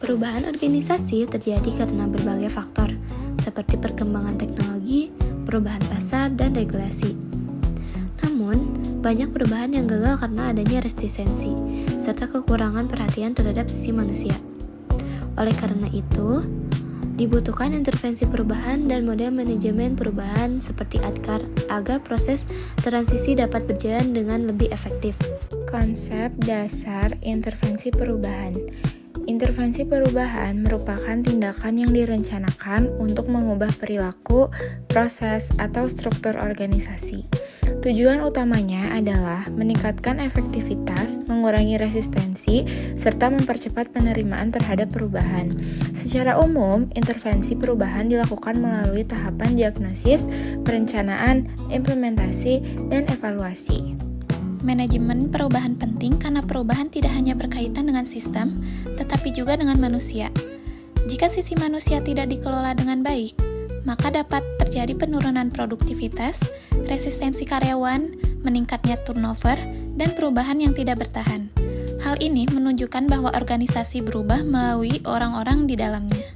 Perubahan organisasi terjadi karena berbagai faktor, seperti perkembangan teknologi, perubahan pasar, dan regulasi. Namun, banyak perubahan yang gagal karena adanya resistensi, serta kekurangan perhatian terhadap sisi manusia. Oleh karena itu, dibutuhkan intervensi perubahan dan model manajemen perubahan seperti ADKAR agar proses transisi dapat berjalan dengan lebih efektif. Konsep dasar intervensi perubahan. Intervensi perubahan merupakan tindakan yang direncanakan untuk mengubah perilaku, proses, atau struktur organisasi. Tujuan utamanya adalah meningkatkan efektivitas, mengurangi resistensi, serta mempercepat penerimaan terhadap perubahan. Secara umum, intervensi perubahan dilakukan melalui tahapan diagnosis, perencanaan, implementasi, dan evaluasi. Manajemen perubahan penting karena perubahan tidak hanya berkaitan dengan sistem, tetapi juga dengan manusia. Jika sisi manusia tidak dikelola dengan baik, maka dapat terjadi penurunan produktivitas, resistensi karyawan, meningkatnya turnover, dan perubahan yang tidak bertahan. Hal ini menunjukkan bahwa organisasi berubah melalui orang-orang di dalamnya.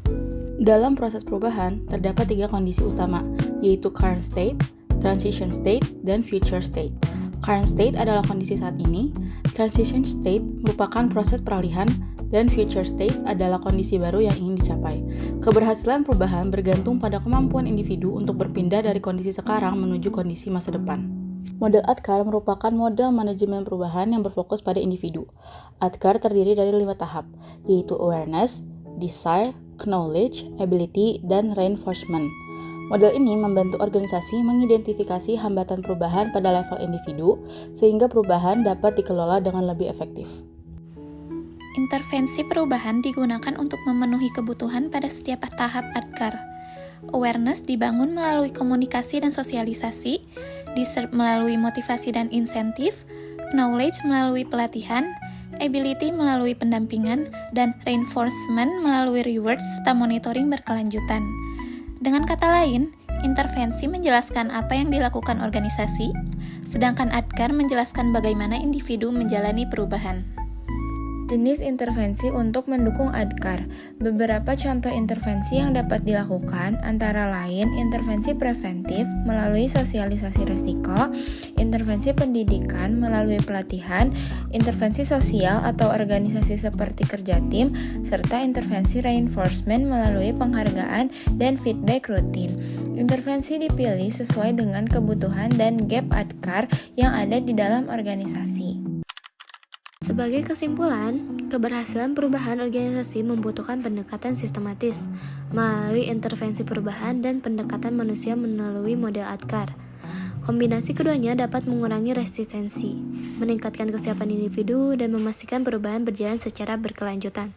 Dalam proses perubahan, terdapat 3 kondisi utama, yaitu current state, transition state, dan future state. Current state adalah kondisi saat ini, transition state merupakan proses peralihan, dan future state adalah kondisi baru yang ingin dicapai. Keberhasilan perubahan bergantung pada kemampuan individu untuk berpindah dari kondisi sekarang menuju kondisi masa depan. Model ADKAR merupakan model manajemen perubahan yang berfokus pada individu. ADKAR terdiri dari 5 tahap, yaitu awareness, desire, knowledge, ability, dan reinforcement. Model ini membantu organisasi mengidentifikasi hambatan perubahan pada level individu, sehingga perubahan dapat dikelola dengan lebih efektif. Intervensi perubahan digunakan untuk memenuhi kebutuhan pada setiap tahap ADKAR. Awareness dibangun melalui komunikasi dan sosialisasi, desire melalui motivasi dan insentif, knowledge melalui pelatihan, ability melalui pendampingan, dan reinforcement melalui rewards serta monitoring berkelanjutan. Dengan kata lain, intervensi menjelaskan apa yang dilakukan organisasi, sedangkan ADKAR menjelaskan bagaimana individu menjalani perubahan. Jenis intervensi untuk mendukung ADKAR. Beberapa contoh intervensi yang dapat dilakukan antara lain intervensi preventif melalui sosialisasi risiko, intervensi pendidikan melalui pelatihan, intervensi sosial atau organisasi seperti kerja tim, serta intervensi reinforcement melalui penghargaan dan feedback rutin. Intervensi dipilih sesuai dengan kebutuhan dan gap ADKAR yang ada di dalam organisasi. Sebagai kesimpulan, keberhasilan perubahan organisasi membutuhkan pendekatan sistematis melalui intervensi perubahan dan pendekatan manusia melalui model ADKAR. Kombinasi keduanya dapat mengurangi resistensi, meningkatkan kesiapan individu, dan memastikan perubahan berjalan secara berkelanjutan.